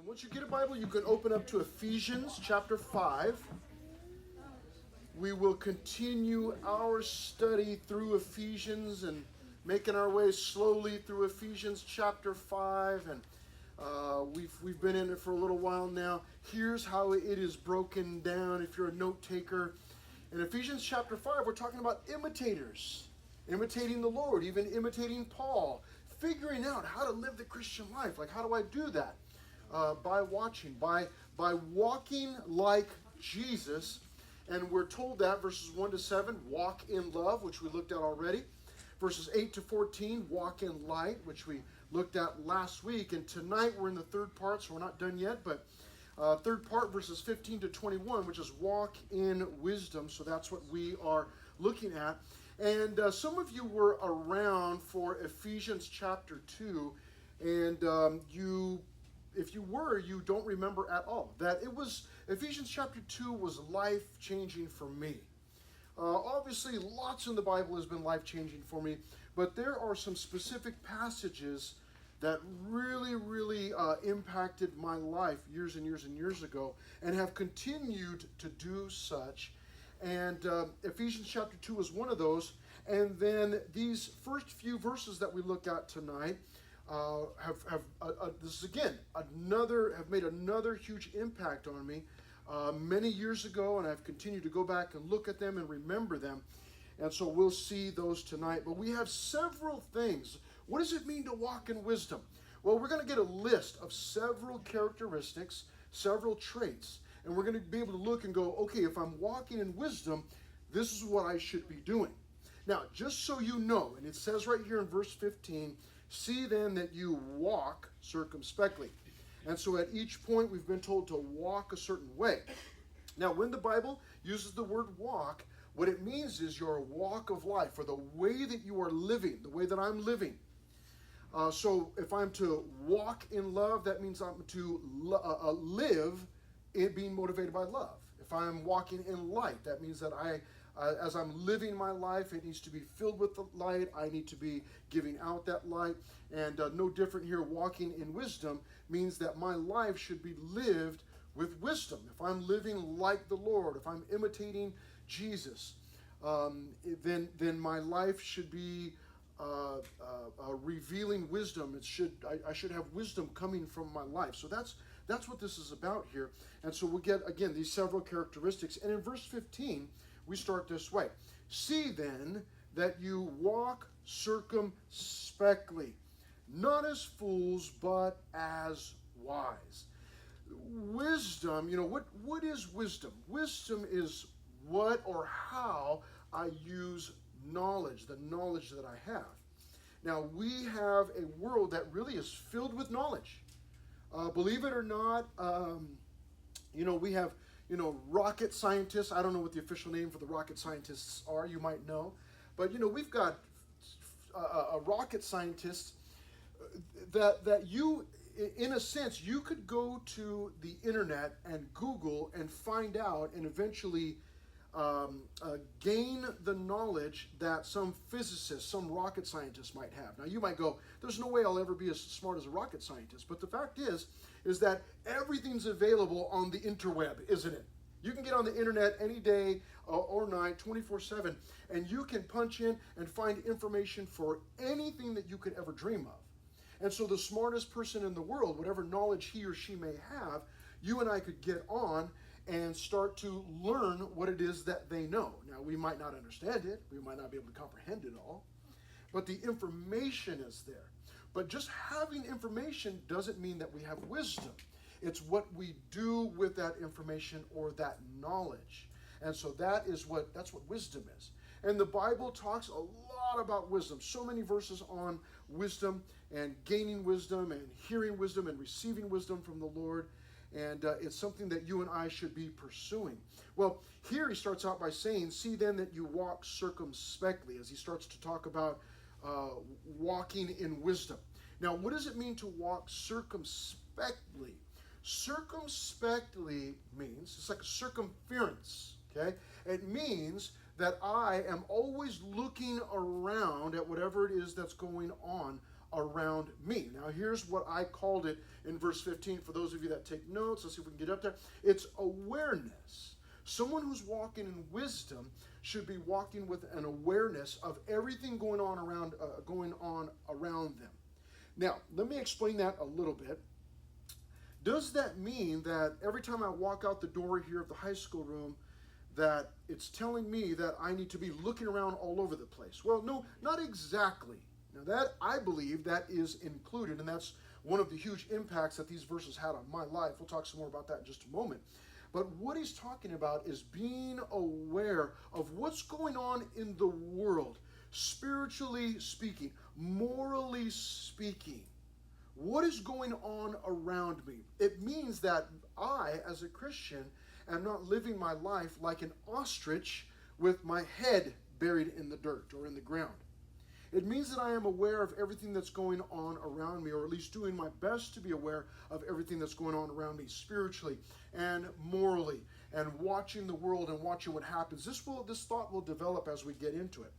Once you get a Bible, you can open up to Ephesians chapter 5. We will continue our study through Ephesians and making our way slowly through Ephesians chapter 5. And we've been in it for a little while now. Here's how it is broken down if you're a note taker. In Ephesians chapter 5, we're talking about imitators, imitating the Lord, even imitating Paul, figuring out how to live the Christian life. Like, how do I do that? By watching, by walking like Jesus. And we're told that verses 1 to 7, walk in love, which we looked at already. Verses 8 to 14, walk in light, which we looked at last week. And tonight we're in the third part, so we're not done yet. But third part, verses 15 to 21, which is walk in wisdom. So that's what we are looking at. And some of you were around for Ephesians chapter 2. And if you were, you don't remember at all. That it was, Ephesians chapter 2 was life-changing for me. Obviously, lots in the Bible has been life-changing for me, but there are some specific passages that really impacted my life years and years and years ago and have continued to do such. And Ephesians chapter 2 is one of those. And then these first few verses that we look at tonight this is again have made another huge impact on me many years ago, and I've continued to go back and look at them and remember them, and so we'll see those tonight. But we have several things. What does it mean to walk in wisdom? Well, we're going to get a list of several characteristics, several traits, and we're going to be able to look and go, okay, if I'm walking in wisdom, this is what I should be doing. Now, just so you know, and it says right here in verse 15, see then that you walk circumspectly. And so at each point we've been told to walk a certain way. Now when the Bible uses the word walk, what it means is your walk of life, or the way that you are living, the way that I'm living. So if I'm to walk in love, that means I'm to live in being motivated by love. If I'm walking in light, that means that as I'm living my life, it needs to be filled with the light. I need to be giving out that light. And no different here, walking in wisdom means that my life should be lived with wisdom. If I'm living like the Lord, if I'm imitating Jesus, then my life should be revealing wisdom. I should have wisdom coming from my life. So that's what this is about here. And so we get, again, these several characteristics. And in verse 15, we start this way. See then that you walk circumspectly, not as fools, but as wise. Wisdom, what is wisdom? Wisdom is what or how I use knowledge, the knowledge that I have. Now, we have a world that really is filled with knowledge. Believe it or not, we have rocket scientists. I don't know what the official name for the rocket scientists are. You might know. But, we've got a rocket scientist that you, in a sense, you could go to the internet and Google and find out and eventually gain the knowledge that some physicist, some rocket scientist might have. Now, you might go, there's no way I'll ever be as smart as a rocket scientist. But the fact is that everything's available on the interweb, isn't it? You can get on the internet any day or night, 24/7, and you can punch in and find information for anything that you could ever dream of. And so the smartest person in the world, whatever knowledge he or she may have, you and I could get on and start to learn what it is that they know. Now, we might not understand it. We might not be able to comprehend it all. But the information is there. But just having information doesn't mean that we have wisdom. It's what we do with that information or that knowledge. And so that's what wisdom is. And the Bible talks a lot about wisdom. So many verses on wisdom and gaining wisdom and hearing wisdom and receiving wisdom from the Lord. And it's something that you and I should be pursuing. Well, here he starts out by saying, see then that you walk circumspectly, as he starts to talk about walking in wisdom. Now, what does it mean to walk circumspectly? Circumspectly means, it's like a circumference, okay? It means that I am always looking around at whatever it is that's going on around me. Now, here's what I called it in verse 15. For those of you that take notes, let's see if we can get up there. It's awareness. Someone who's walking in wisdom should be walking with an awareness of everything going on around them. Now, let me explain that a little bit. Does that mean that every time I walk out the door here of the high school room, that it's telling me that I need to be looking around all over the place? Well, no, not exactly. Now, that I believe that is included, and that's one of the huge impacts that these verses had on my life. We'll talk some more about that in just a moment. But what he's talking about is being aware of what's going on in the world, spiritually speaking, morally speaking. What is going on around me? It means that I, as a Christian, am not living my life like an ostrich with my head buried in the dirt or in the ground. It means that I am aware of everything that's going on around me, or at least doing my best to be aware of everything that's going on around me spiritually and morally, and watching the world and watching what happens. This thought will develop as we get into it.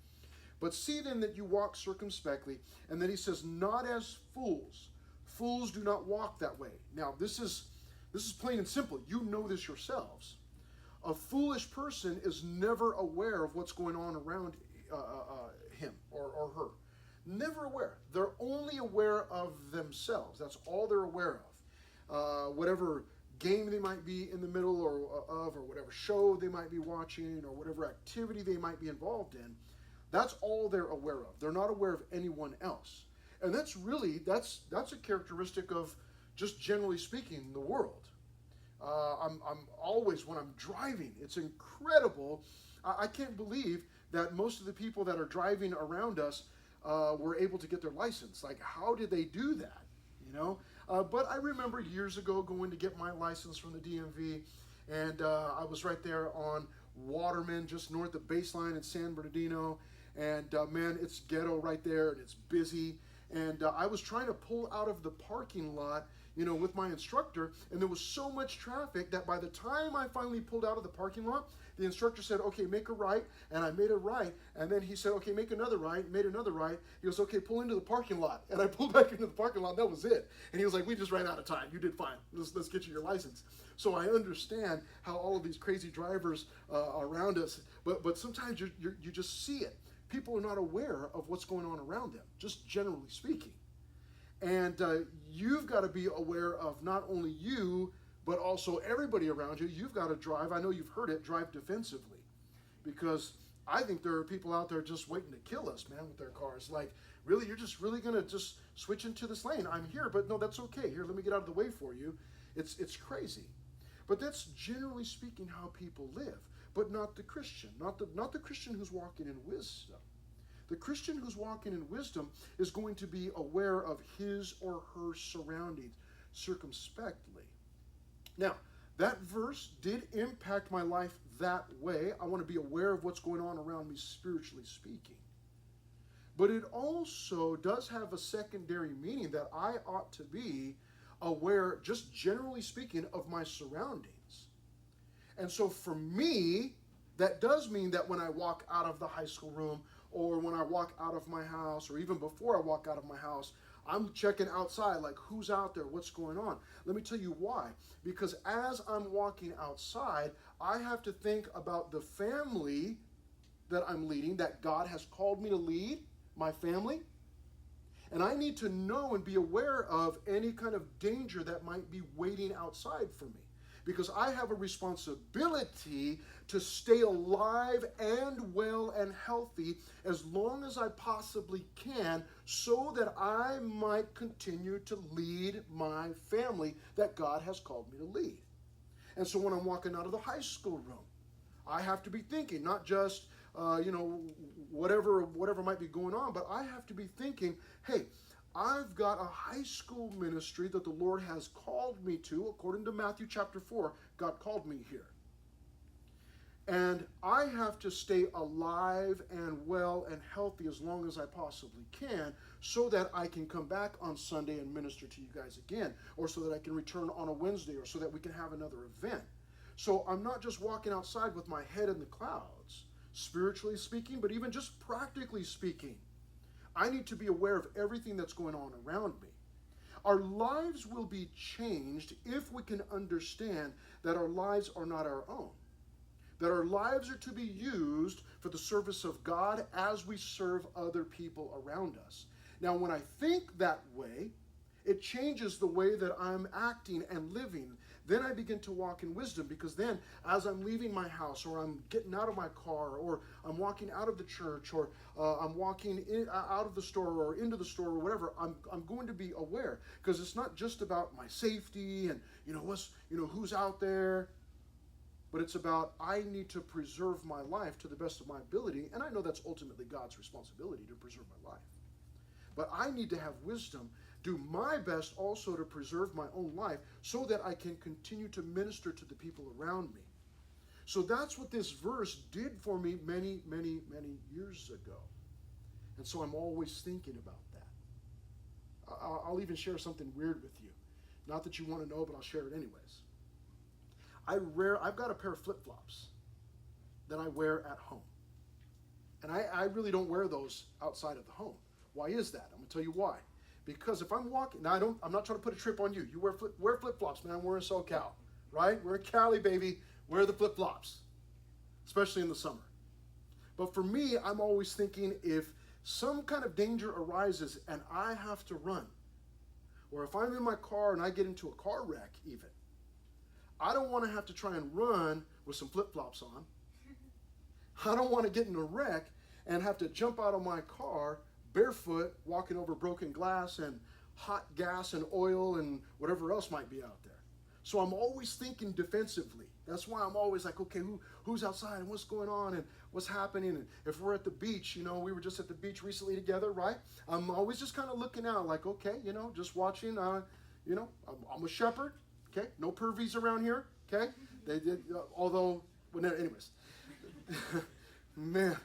But see then that you walk circumspectly, and then he says, not as fools. Fools do not walk that way. Now, this is plain and simple. You know this yourselves. A foolish person is never aware of what's going on around him or her. Never aware. They're only aware of themselves. That's all they're aware of. Whatever game they might be in the middle or whatever show they might be watching, or whatever activity they might be involved in, that's all they're aware of. They're not aware of anyone else. And that's a characteristic of, just generally speaking, the world. I'm always, when I'm driving, it's incredible. I can't believe that most of the people that are driving around us were able to get their license. Like, how did they do that? But I remember years ago going to get my license from the DMV, and I was right there on Waterman, just north of Baseline in San Bernardino. And man, it's ghetto right there, and it's busy. And I was trying to pull out of the parking lot, with my instructor, and there was so much traffic that by the time I finally pulled out of the parking lot, the instructor said, okay, make a right, and I made a right, and then he said, okay, make another right, made another right. He goes, okay, pull into the parking lot, and I pulled back into the parking lot, and that was it. And he was like, we just ran out of time. You did fine. Let's get you your license. So I understand how all of these crazy drivers around us, but sometimes you just see it. People are not aware of what's going on around them, just generally speaking. And you've got to be aware of not only you, but also everybody around you. You've got to drive, I know you've heard it, drive defensively. Because I think there are people out there just waiting to kill us, man, with their cars. Like, really, you're just really going to just switch into this lane? I'm here, but no, that's okay. Here, let me get out of the way for you. It's crazy. But that's generally speaking how people live. But not the Christian, not the Christian who's walking in wisdom. The Christian who's walking in wisdom is going to be aware of his or her surroundings circumspectly. Now, that verse did impact my life that way. I want to be aware of what's going on around me spiritually speaking. But it also does have a secondary meaning that I ought to be aware, just generally speaking, of my surroundings. And so for me, that does mean that when I walk out of the high school room, or when I walk out of my house, or even before I walk out of my house, I'm checking outside, like, who's out there, what's going on? Let me tell you why. Because as I'm walking outside, I have to think about the family that I'm leading, that God has called me to lead, my family. And I need to know and be aware of any kind of danger that might be waiting outside for me. Because I have a responsibility to stay alive and well and healthy as long as I possibly can, so that I might continue to lead my family that God has called me to lead. And so when I'm walking out of the high school room, I have to be thinking, not just, whatever might be going on, but I have to be thinking, hey, I've got a high school ministry that the Lord has called me to. According to Matthew chapter 4, God called me here. And I have to stay alive and well and healthy as long as I possibly can, so that I can come back on Sunday and minister to you guys again, or so that I can return on a Wednesday, or so that we can have another event. So I'm not just walking outside with my head in the clouds, spiritually speaking, but even just practically speaking. I need to be aware of everything that's going on around me. Our lives will be changed if we can understand that our lives are not our own, that our lives are to be used for the service of God as we serve other people around us. Now, when I think that way, it changes the way that I'm acting and living. Then I begin to walk in wisdom, because then as I'm leaving my house, or I'm getting out of my car, or I'm walking out of the church, or I'm walking out of the store or into the store or whatever, I'm going to be aware, because it's not just about my safety and who's out there, but it's about I need to preserve my life to the best of my ability, and I know that's ultimately God's responsibility to preserve my life. But I need to have wisdom, do my best also to preserve my own life so that I can continue to minister to the people around me. So that's what this verse did for me many, many, many years ago. And so I'm always thinking about that. I'll even share something weird with you. Not that you want to know, but I'll share it anyways. I've got a pair of flip-flops that I wear at home. And I really don't wear those outside of the home. Why is that? I'm going to tell you why. Because if I'm walking, now I'm not trying to put a trip on you. You wear flip-flops, man. We're in SoCal, right? We're in Cali, baby. Wear the flip-flops, especially in the summer. But for me, I'm always thinking, if some kind of danger arises and I have to run, or if I'm in my car and I get into a car wreck even, I don't want to have to try and run with some flip-flops on. I don't want to get in a wreck and have to jump out of my car barefoot, walking over broken glass and hot gas and oil and whatever else might be out there. So I'm always thinking defensively. That's why I'm always like, okay, who's outside and what's going on and what's happening? And if we're at the beach, we were just at the beach recently together, right? I'm always just kind of looking out like, okay, just watching, I'm a shepherd, okay? No pervies around here, okay? They did, anyways. Man,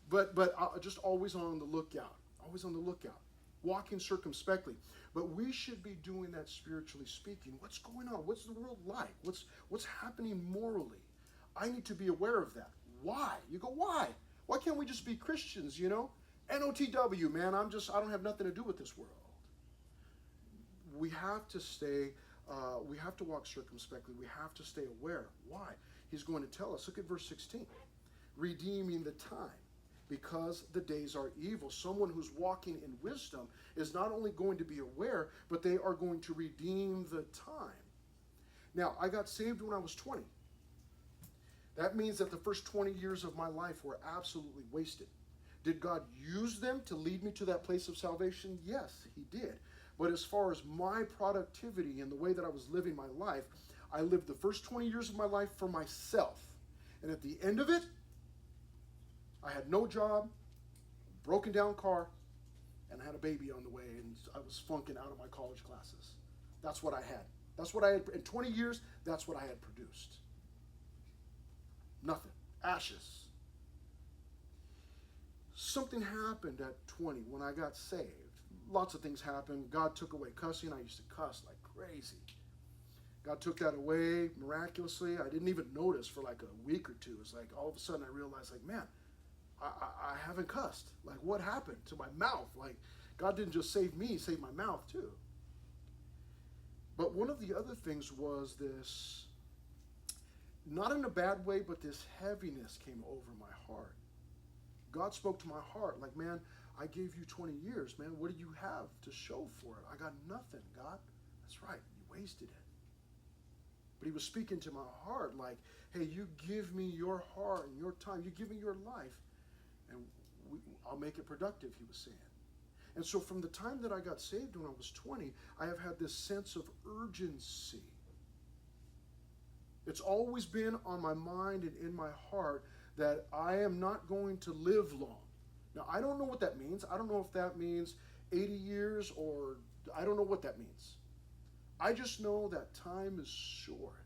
but just always on the lookout. Always on the lookout, walking circumspectly. But we should be doing that spiritually speaking. What's going on? What's the world like? What's happening morally? I need to be aware of that. Why? You go, why? Why can't we just be Christians, NOTW, man, I don't have nothing to do with this world. We have to stay, we have to walk circumspectly. We have to stay aware. Why? He's going to tell us. Look at verse 16. Redeeming the time, because the days are evil. Someone who's walking in wisdom is not only going to be aware, but they are going to redeem the time. Now, I got saved when I was 20. That means that the first 20 years of my life were absolutely wasted. Did God use them to lead me to that place of salvation? Yes, he did. But as far as my productivity and the way that I was living my life, I lived the first 20 years of my life for myself. And at the end of it, I had no job, broken down car, and I had a baby on the way, and I was flunking out of my college classes. That's what I had. That's what I had. In 20 years, that's what I had produced. Nothing. Ashes. Something happened at 20 when I got saved. Lots of things happened. God took away cussing. I used to cuss like crazy. God took that away miraculously. I didn't even notice for like a week or two. It's like all of a sudden I realized, like, man, I haven't cussed. Like, what happened to my mouth? Like, God didn't just save me, he saved my mouth too. But one of the other things was this, not in a bad way, but this heaviness came over my heart. God spoke to my heart like, man, I gave you 20 years, man. What do you have to show for it? I got nothing, God. That's right, you wasted it. But he was speaking to my heart like, hey, you give me your heart and your time. You give me your life, and I'll make it productive, he was saying. And so from the time that I got saved when I was 20, I have had this sense of urgency. It's always been on my mind and in my heart that I am not going to live long. Now, I don't know what that means. I don't know if that means 80 years or I don't know what that means. I just know that time is short.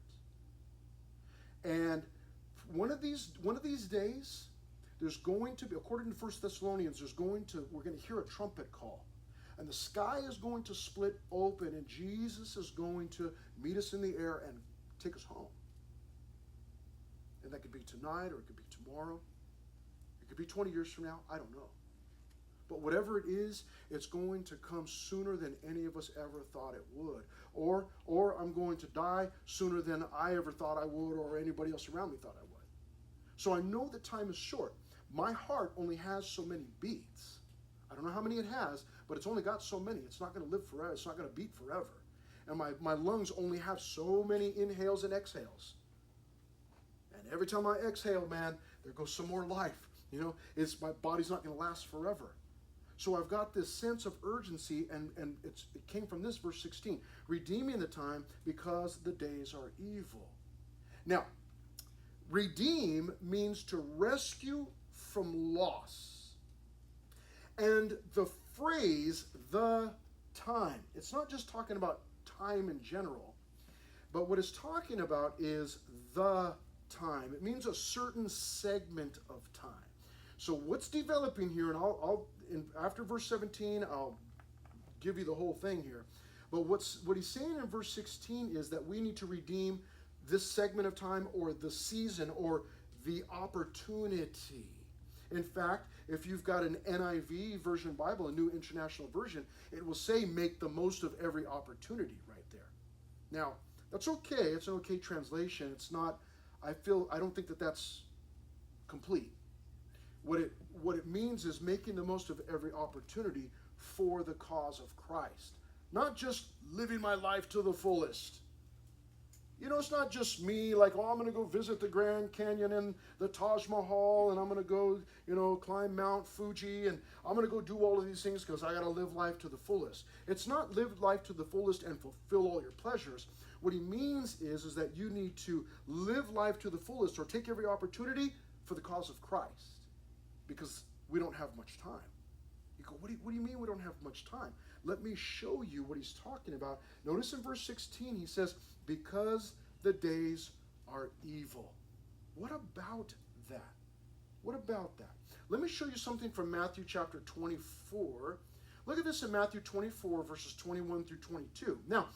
And one of these days, there's going to be, according to 1 Thessalonians, we're going to hear a trumpet call. And the sky is going to split open, and Jesus is going to meet us in the air and take us home. And that could be tonight, or it could be tomorrow. It could be 20 years from now. I don't know. But whatever it is, it's going to come sooner than any of us ever thought it would. Or I'm going to die sooner than I ever thought I would, or anybody else around me thought I would. So I know that time is short. My heart only has so many beats. I don't know how many it has, but it's only got so many. It's not going to live forever. It's not going to beat forever. And my lungs only have so many inhales and exhales. And every time I exhale, man, there goes some more life. My body's not going to last forever. So I've got this sense of urgency, and it came from this, verse 16. Redeeming the time because the days are evil. Now, redeem means to rescue from loss. And the phrase, the time, it's not just talking about time in general, but what it's talking about is the time. It means a certain segment of time. So what's developing here, and after verse 17, I'll give you the whole thing here. But what he's saying in verse 16 is that we need to redeem this segment of time, or the season, or the opportunity. In fact, if you've got an NIV version Bible, a New International Version, it will say make the most of every opportunity right there. Now, that's okay. It's an okay translation. It's not, I don't think that that's complete. What it means is making the most of every opportunity for the cause of Christ. Not just living my life to the fullest. It's not just me, like, I'm going to go visit the Grand Canyon and the Taj Mahal, and I'm going to go, climb Mount Fuji, and I'm going to go do all of these things because I got to live life to the fullest. It's not live life to the fullest and fulfill all your pleasures. What he means is that you need to live life to the fullest, or take every opportunity for the cause of Christ, because we don't have much time. You go, what do you mean we don't have much time? Let me show you what he's talking about. Notice in verse 16, he says, because the days are evil. What about that? What about that? Let me show you something from Matthew chapter 24. Look at this in Matthew 24, verses 21 through 22. Now,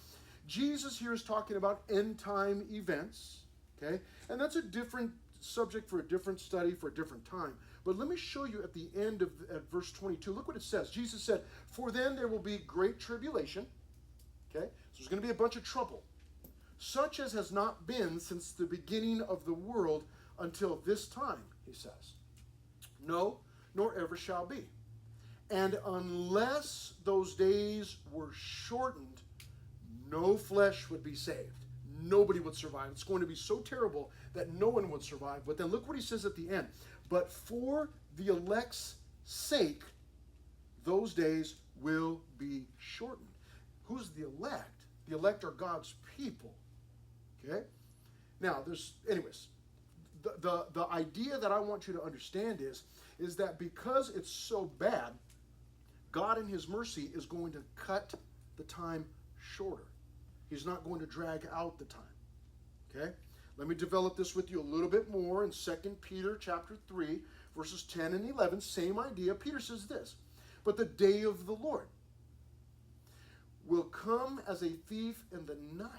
Jesus here is talking about end time events, okay? And that's a different subject for a different study for a different time. But let me show you at the end of verse 22. Look what it says. Jesus said, for then there will be great tribulation. Okay? So there's going to be a bunch of trouble, such as has not been since the beginning of the world until this time, he says. No, nor ever shall be. And unless those days were shortened, no flesh would be saved. Nobody would survive. It's going to be so terrible that no one would survive. But then look what he says at the end. But for the elect's sake, those days will be shortened. Who's the elect? The elect are God's people. Okay? Now, the idea that I want you to understand is that because it's so bad, God in his mercy is going to cut the time shorter. He's not going to drag out the time. Okay? Let me develop this with you a little bit more in 2 Peter chapter 3, verses 10 and 11. Same idea. Peter says this, but the day of the Lord will come as a thief in the night,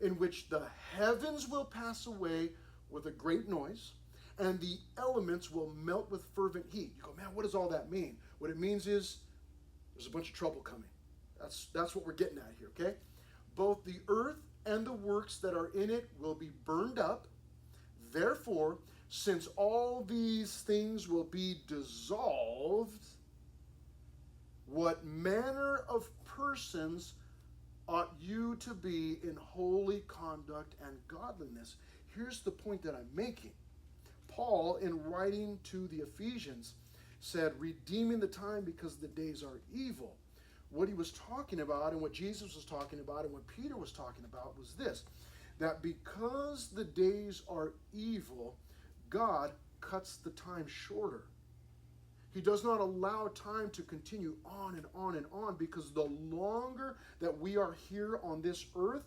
in which the heavens will pass away with a great noise, and the elements will melt with fervent heat. You go, man, what does all that mean? What it means is there's a bunch of trouble coming. That's what we're getting at here, okay? Both the earth and the works that are in it will be burned up. Therefore, since all these things will be dissolved, what manner of persons ought you to be in holy conduct and godliness? Here's the point that I'm making. Paul, in writing to the Ephesians, said, redeeming the time because the days are evil. What he was talking about and what Jesus was talking about and what Peter was talking about was this, that because the days are evil, God cuts the time shorter. He does not allow time to continue on and on and on, because the longer that we are here on this earth,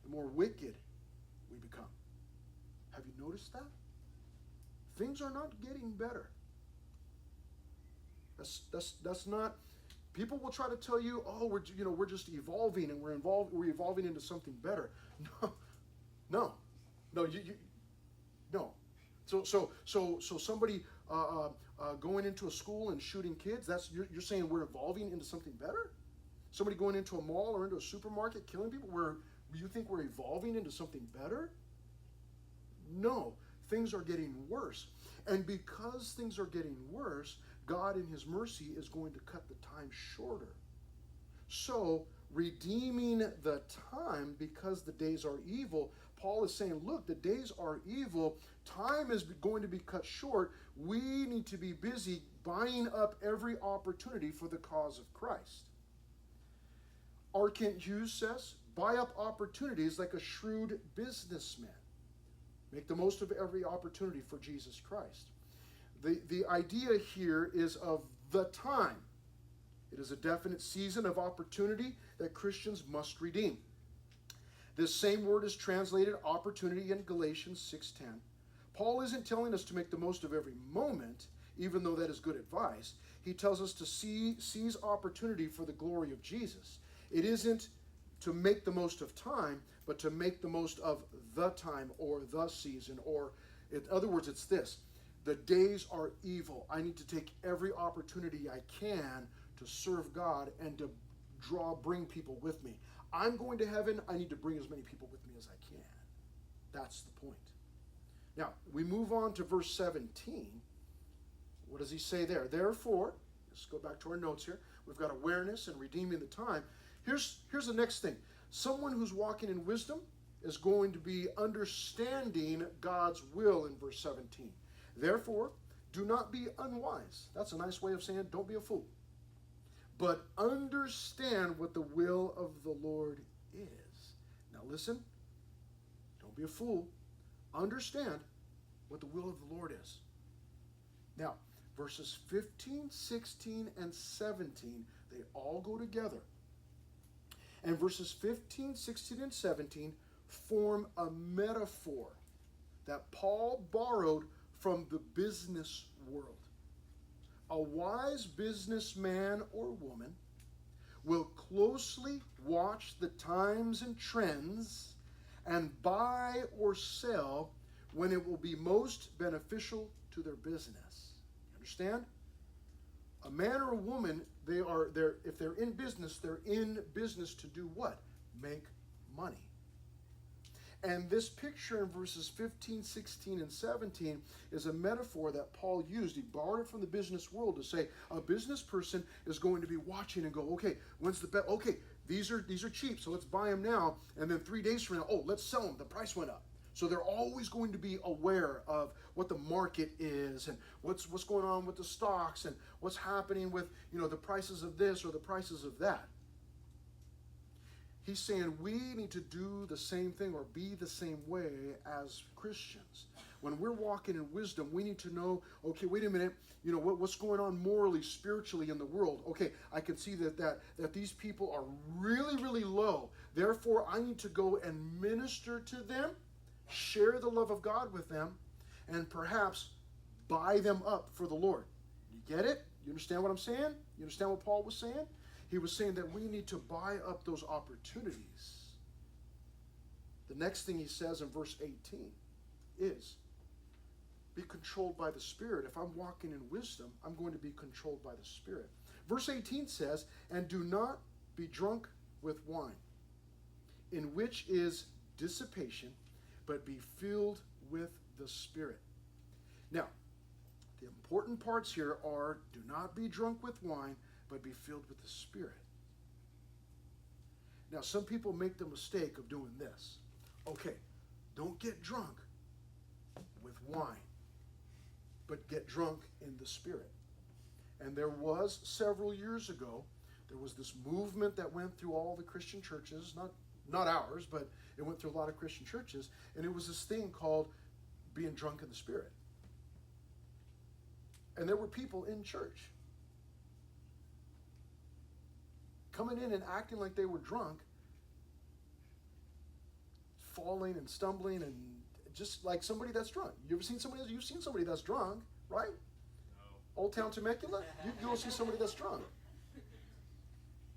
the more wicked we become. Have you noticed that? Things are not getting better. That's not. People will try to tell you, oh, we're just evolving and we're evolving into something better. No. So somebody going into a school and shooting kids, you're saying we're evolving into something better? Somebody going into a mall or into a supermarket killing people, you think we're evolving into something better? No, things are getting worse. And because things are getting worse, God in his mercy is going to cut the time shorter. So, redeeming the time because the days are evil, Paul is saying, look, the days are evil. Time is going to be cut short. We need to be busy buying up every opportunity for the cause of Christ. R. Kent Hughes says, buy up opportunities like a shrewd businessman. Make the most of every opportunity for Jesus Christ. The idea here is of the time. It is a definite season of opportunity that Christians must redeem. This same word is translated opportunity in Galatians 6:10. Paul isn't telling us to make the most of every moment, even though that is good advice. He tells us to seize opportunity for the glory of Jesus. It isn't to make the most of time, but to make the most of the time or the season. Or, in other words, it's this. The days are evil. I need to take every opportunity I can to serve God and to bring people with me. I'm going to heaven. I need to bring as many people with me as I can. That's the point. Now, we move on to verse 17. What does he say there? Therefore, let's go back to our notes here. We've got awareness and redeeming the time. Here's the next thing. Someone who's walking in wisdom is going to be understanding God's will in verse 17. Therefore, do not be unwise. That's a nice way of saying don't be a fool. But understand what the will of the Lord is. Now listen, don't be a fool. Understand what the will of the Lord is. Now, verses 15, 16, and 17, they all go together. And verses 15, 16, and 17 form a metaphor that Paul borrowed from the business world. A wise businessman or woman will closely watch the times and trends and buy or sell when it will be most beneficial to their business. You understand? A man or a woman, if they're in business, they're in business to do what? Make money. And this picture in verses 15, 16, and 17 is a metaphor that Paul used. He borrowed it from the business world to say a business person is going to be watching and go, okay, when's the bet? Okay, these are cheap, so let's buy them now. And then 3 days from now, oh, let's sell them. The price went up. So they're always going to be aware of what the market is and what's going on with the stocks and what's happening with, the prices of this or the prices of that. He's saying we need to do the same thing or be the same way as Christians. When we're walking in wisdom, we need to know, okay, wait a minute, what's going on morally, spiritually in the world. Okay, I can see that these people are really, really low. Therefore, I need to go and minister to them, share the love of God with them, and perhaps buy them up for the Lord. You get it? You understand what I'm saying? You understand what Paul was saying? He was saying that we need to buy up those opportunities. The next thing he says in verse 18 is, be controlled by the Spirit. If I'm walking in wisdom, I'm going to be controlled by the Spirit. Verse 18 says, and do not be drunk with wine, in which is dissipation, but be filled with the Spirit. Now, the important parts here are, do not be drunk with wine, but be filled with the Spirit. Now, some people make the mistake of doing this. Okay, don't get drunk with wine, but get drunk in the Spirit. And there was, several years ago, there was this movement that went through all the Christian churches, not ours, but it went through a lot of Christian churches, and it was this thing called being drunk in the Spirit. And there were people in church coming in and acting like they were drunk, falling and stumbling and just like somebody that's drunk. You've seen somebody that's drunk, right? No. Old Town Temecula? You go see somebody that's drunk.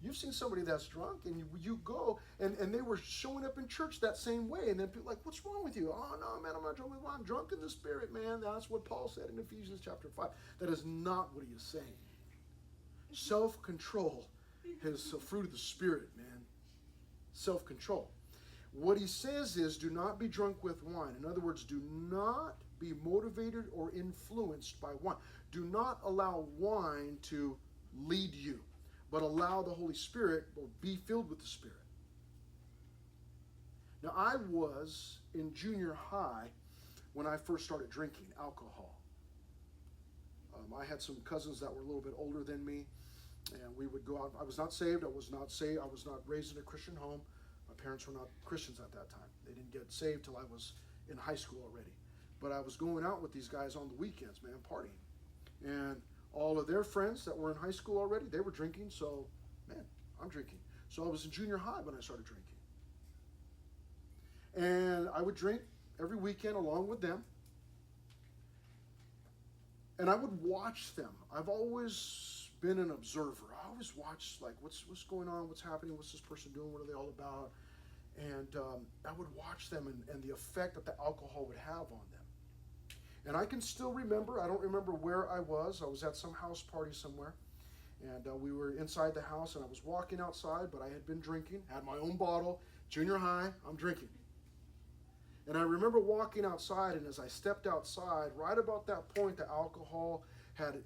You've seen somebody that's drunk, and you go, and they were showing up in church that same way, and then people are like, what's wrong with you? Oh, no, man, I'm not drunk. I'm drunk in the Spirit, man. That's what Paul said in Ephesians chapter 5. That is not what he is saying. Self-control is a fruit of the Spirit, man. Self-control. What he says is, do not be drunk with wine. In other words, do not be motivated or influenced by wine. Do not allow wine to lead you, but allow the Holy Spirit, or be filled with the Spirit. Now, I was in junior high when I first started drinking alcohol. I had some cousins that were a little bit older than me, and we would go out. I was not saved. I was not raised in a Christian home. My parents were not Christians at that time. They didn't get saved till I was in high school already. But I was going out with these guys on the weekends, man, partying. And all of their friends that were in high school already, they were drinking, so, man, I'm drinking. So I was in junior high when I started drinking. And I would drink every weekend along with them. And I would watch them. I've always been an observer. I always watch, like, what's going on, what's happening, what's this person doing, what are they all about? And I would watch them and the effect that the alcohol would have on them. And I can still remember, I don't remember where I was at some house party somewhere. And we were inside the house, and I was walking outside, but I had been drinking, had my own bottle, junior high, I'm drinking. And I remember walking outside, and as I stepped outside, right about that point, the alcohol had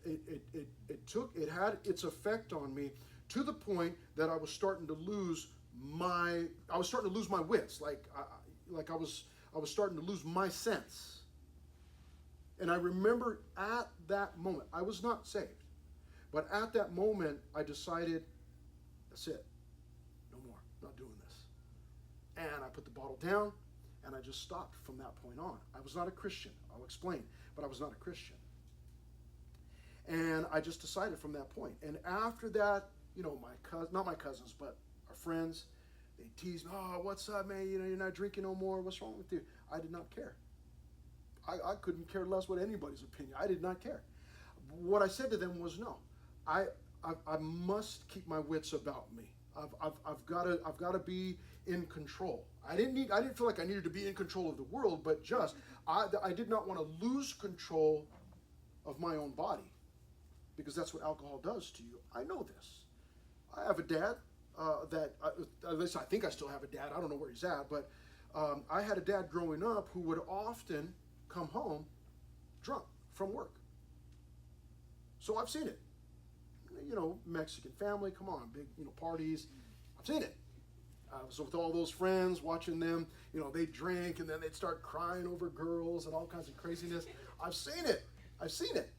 its effect on me to the point that I was starting to lose my wits, like I was starting to lose my sense. And I remember at that moment, I was not saved, but at that moment, I decided, that's it, no more, not doing this. And I put the bottle down, and I just stopped from that point on. I was not a Christian, I'll explain, but I was not a Christian. And I just decided from that point. And after that, you know, not my cousins, but our friends, they teased me, oh, what's up, man, you know, you're not drinking no more, what's wrong with you? I did not care. I couldn't care less what anybody's opinion. I did not care. What I said to them was, no, I must keep my wits about me. I've got to be in control. I didn't feel like I needed to be in control of the world, but just I did not want to lose control of my own body, because that's what alcohol does to you. I know this. I have a dad at least I think I still have a dad. I don't know where he's at, but I had a dad growing up who would often come home drunk from work. So I've seen it. You know, Mexican family, come on, big, you know, parties. I've seen it. I was with all those friends, watching them, you know, they'd drink and then they'd start crying over girls and all kinds of craziness. I've seen it. I've seen it.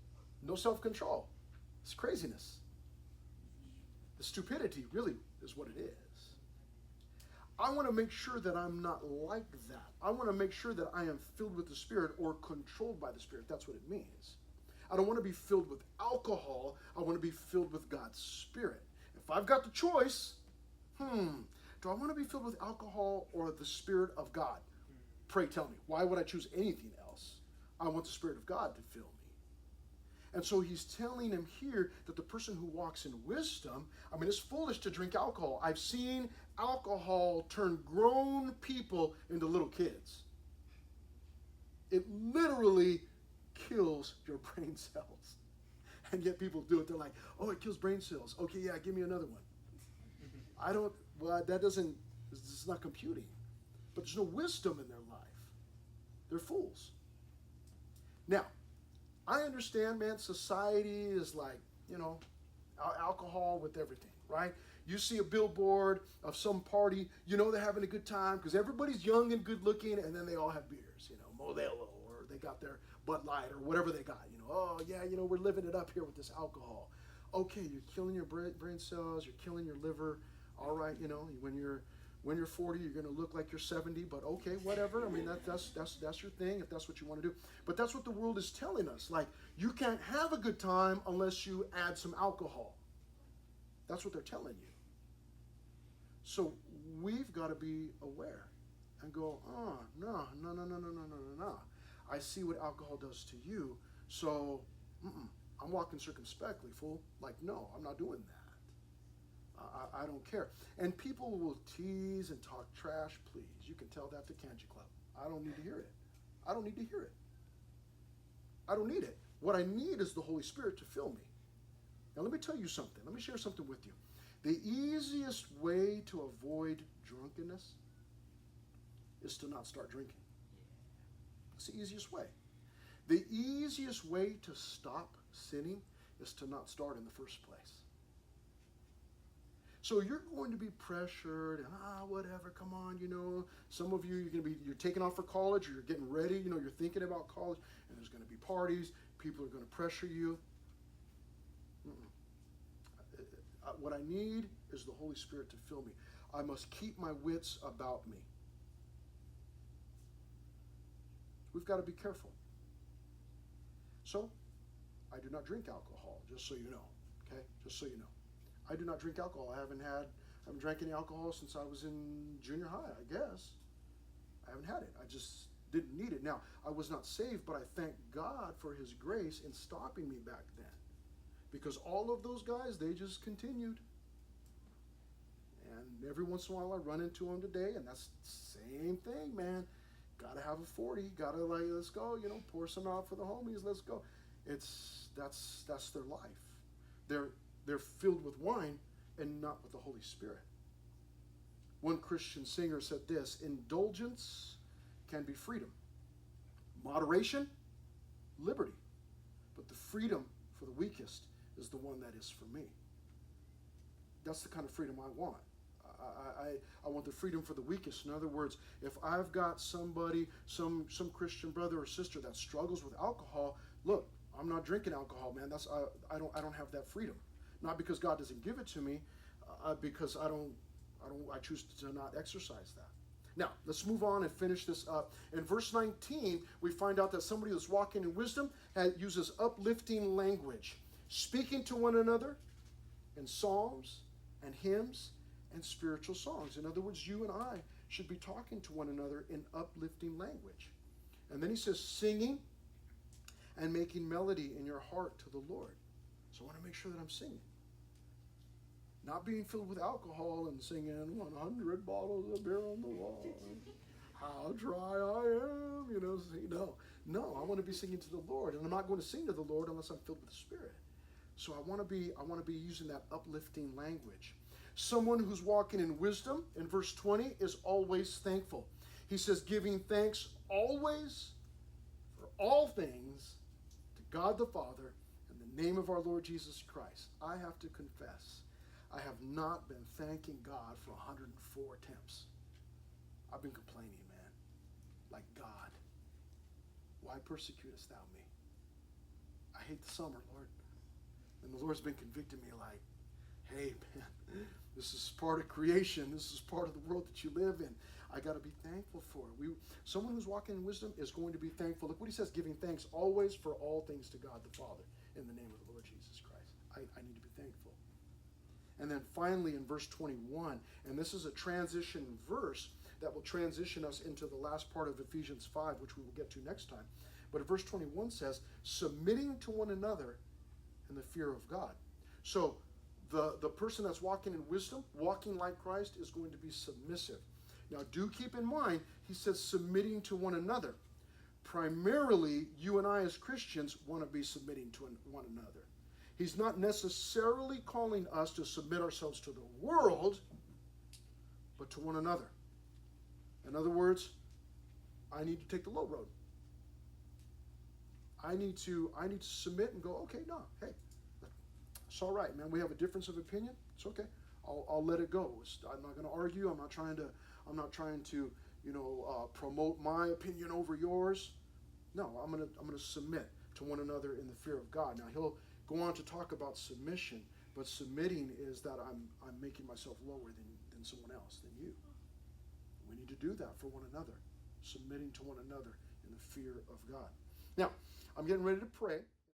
No self-control. It's craziness. The stupidity really is what it is. I want to make sure that I'm not like that. I want to make sure that I am filled with the Spirit or controlled by the Spirit. That's what it means. I don't want to be filled with alcohol. I want to be filled with God's Spirit. If I've got the choice, do I want to be filled with alcohol or the Spirit of God? Pray tell me. Why would I choose anything else? I want the Spirit of God to fill me. And so he's telling him here that the person who walks in wisdom, I mean, it's foolish to drink alcohol. I've seen alcohol turn grown people into little kids. It literally kills your brain cells. And yet people do it. They're like, oh, it kills brain cells. Okay, yeah, give me another one. It's not computing. But there's no wisdom in their life. They're fools. Now, I understand, man, society is like, you know, alcohol with everything, right? You see a billboard of some party, you know they're having a good time because everybody's young and good looking, and then they all have beers, you know, Modelo, or they got their Bud Light or whatever they got, you know. Oh, yeah, you know, we're living it up here with this alcohol. Okay, you're killing your brain cells, you're killing your liver. All right, you know, when you're 40, you're going to look like you're 70, but okay, whatever. I mean, that's your thing if that's what you want to do. But that's what the world is telling us. Like, you can't have a good time unless you add some alcohol. That's what they're telling you. So we've got to be aware and go, oh, no. I see what alcohol does to you, so I'm walking circumspectly, fool. Like, no, I'm not doing that. I don't care. And people will tease and talk trash, please. You can tell that to Kanji Club. I don't need to hear it. I don't need to hear it. I don't need it. What I need is the Holy Spirit to fill me. Now let me tell you something. Let me share something with you. The easiest way to avoid drunkenness is to not start drinking. It's the easiest way. The easiest way to stop sinning is to not start in the first place. So you're going to be pressured and whatever, come on, some of you you're taking off for college or you're getting ready, you're thinking about college and there's going to be parties, people are going to pressure you. What I need is the Holy Spirit to fill me. I must keep my wits about me. We've got to be careful. So, I do not drink alcohol, just so you know, okay? Just so you know. I do not drink alcohol. I haven't drank any alcohol since I was in junior high, I guess. I haven't had it. I just didn't need it. Now, I was not saved, but I thank God for His grace in stopping me back then. Because all of those guys, they just continued. And every once in a while I run into them today, and that's the same thing, man. Gotta have a 40, gotta let's go, pour some out for the homies, let's go. That's their life. They're filled with wine and not with the Holy Spirit. One Christian singer said this: indulgence can be freedom. Moderation, liberty. But the freedom for the weakest is the one that is for me. That's the kind of freedom I want. I want the freedom for the weakest. In other words, if I've got somebody, some Christian brother or sister that struggles with alcohol, look, I'm not drinking alcohol, man. I don't have that freedom. Not because God doesn't give it to me, because I choose to not exercise that. Now, let's move on and finish this up. In verse 19, we find out that somebody that's walking in wisdom uses uplifting language, speaking to one another in psalms and hymns and spiritual songs. In other words, you and I should be talking to one another in uplifting language. And then he says, singing and making melody in your heart to the Lord. So I want to make sure that I'm singing. Not being filled with alcohol and singing 100 bottles of beer on the wall. How dry I am, No, I want to be singing to the Lord. And I'm not going to sing to the Lord unless I'm filled with the Spirit. So I want to be using that uplifting language. Someone who's walking in wisdom, in verse 20, is always thankful. He says, giving thanks always for all things to God the Father in the name of our Lord Jesus Christ. I have to confess, I have not been thanking God for 104 attempts. I've been complaining, man. Like, God, why persecutest thou me? I hate the summer, Lord. And the Lord's been convicting me like, hey, man, this is part of creation. This is part of the world that you live in. I got to be thankful for it. Someone who's walking in wisdom is going to be thankful. Look what he says, giving thanks always for all things to God the Father in the name of the Lord Jesus Christ. I need to be thankful. And then finally in verse 21, and this is a transition verse that will transition us into the last part of Ephesians 5, which we will get to next time. But verse 21 says, submitting to one another in the fear of God. So the person that's walking in wisdom, walking like Christ, is going to be submissive. Now do keep in mind, he says submitting to one another. Primarily, you and I as Christians want to be submitting to one another. He's not necessarily calling us to submit ourselves to the world, but to one another. In other words, I need to take the low road. I need to submit and go, okay, no, hey, it's all right, man. We have a difference of opinion. It's okay. I'll let it go. I'm not going to argue. I'm not trying to promote my opinion over yours. No, I'm going to submit to one another in the fear of God. Now he'll go on to talk about submission, but submitting is that I'm making myself lower than someone else, than you. We need to do that for one another, submitting to one another in the fear of God. Now, I'm getting ready to pray.